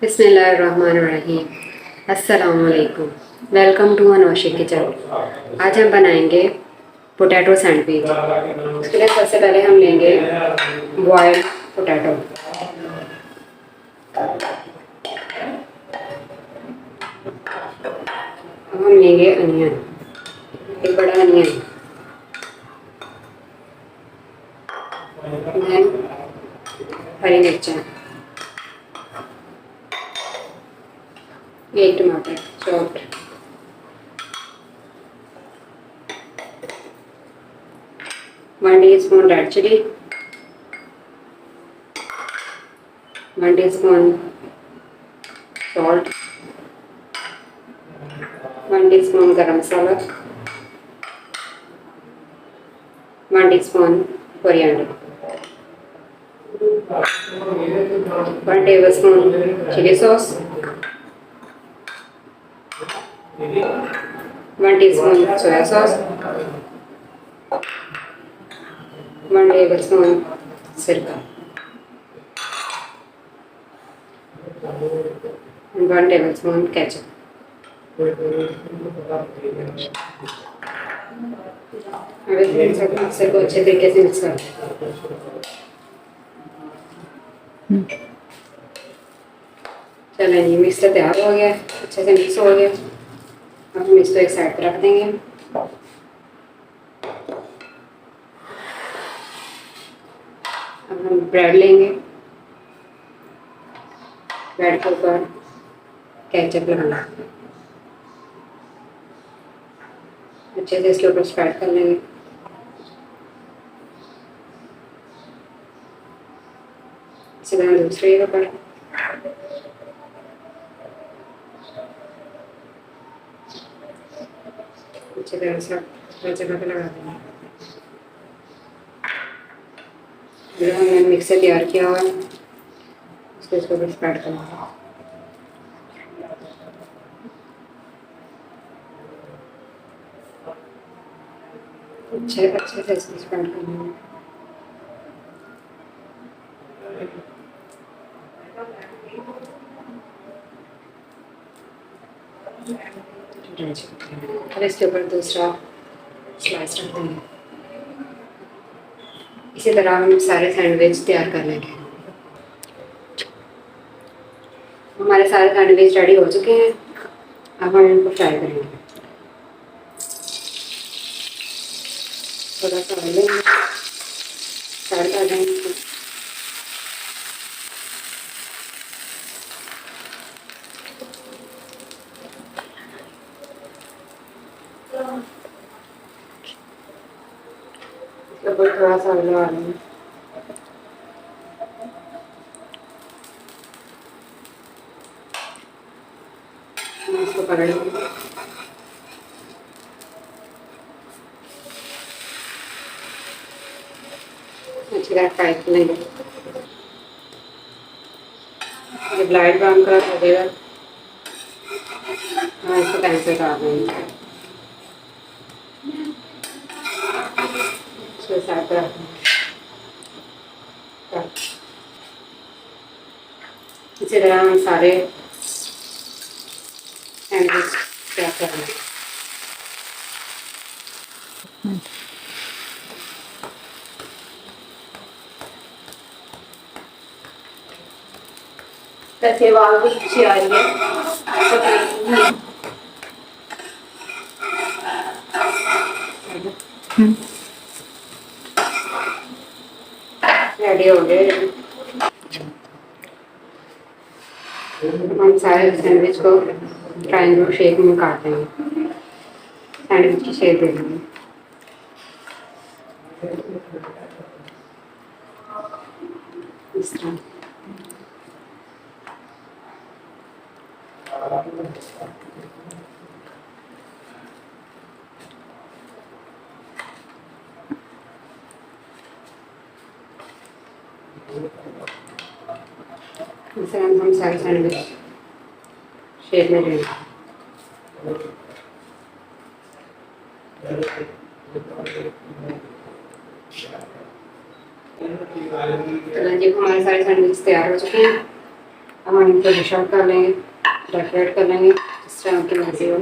बिस्मिल्लाहिर्रहमानिर्रहीम। अस्सलामुअलैकुम। Welcome to Anoshi kitchen. आज हम बनाएंगे पोटैटो सैंडविच। उसके लिए सबसे पहले हम लेंगे बॉयल्ड पोटैटो। अब हम लेंगे अनियन, एक बड़ा अनियन, देन हरी मिर्चें, एक टमाटर chopped, 1 teaspoon red chili, 1 teaspoon salt, 1 teaspoon garam masala, 1 teaspoon coriander, 1 tablespoon chili sauce, 1 teaspoon soya sauce, 1 tablespoon sirka, and 1 tablespoon ketchup. Mixer को अच्छे तरीके से मिक्स कर। चलें जी, मिक्सर तैयार हो गया, अच्छे से मिक्स हो गया। अब हम इसको एक साइड पर रख देंगे। अब हम ब्रेड लेंगे, ब्रेड के ऊपर केचप लगाना, अच्छे से इसके ऊपर स्प्रेड कर लेंगे। इसी तरह दूसरे के ऊपर, अच्छी तरह से हर जगह पे लगा देंगे। जो हमने मिक्सर तैयार किया हुआ है उसको इसके ऊपर स्प्रेड करना, अच्छे से इसको स्प्रेड करना है। अब इसके ऊपर दूसरा स्लाइस रख देंगे। इसी तरह हम सारे सैंडविच तैयार कर लेंगे। हमारे सारे सैंडविच रेडी हो चुके हैं। अब हम इनको फ्राई करेंगे। थोड़ा सा ऑयल लेंगे, फ्राई कर देंगे। ऊपर थोड़ा सा ऑयल लगा लेंगे। इसको पकड़ लेंगे, अच्छी तरह फ्राई कर लेंगे। जब लाइट ब्राउन कलर हो जाएगा हम इसको पैन से उतार देंगे। इसको साइड पर रख देंगे। इसी तरह हम सारे सैंडविच तैयार करेंगे। वैसे आवाज भी अच्छी आ रही है। रेडी हो गए। हम सारे सैंडविच को ट्रायंगल शेप में काट देंगे, सैंडविच की शेप दे देंगे। इस तरह इस तरह हम सारे सैंडविच शेप में लेंगे। चलो जी, हमारे सारे सैंडविच तैयार हो चुके हैं। अब हम इनको डिश आउट कर लेंगे, डेकोरेट कर लेंगे जिस तरह की मर्जी हो।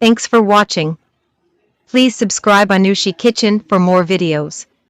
Thanks for watching. Please subscribe Anushi Kitchen for more videos.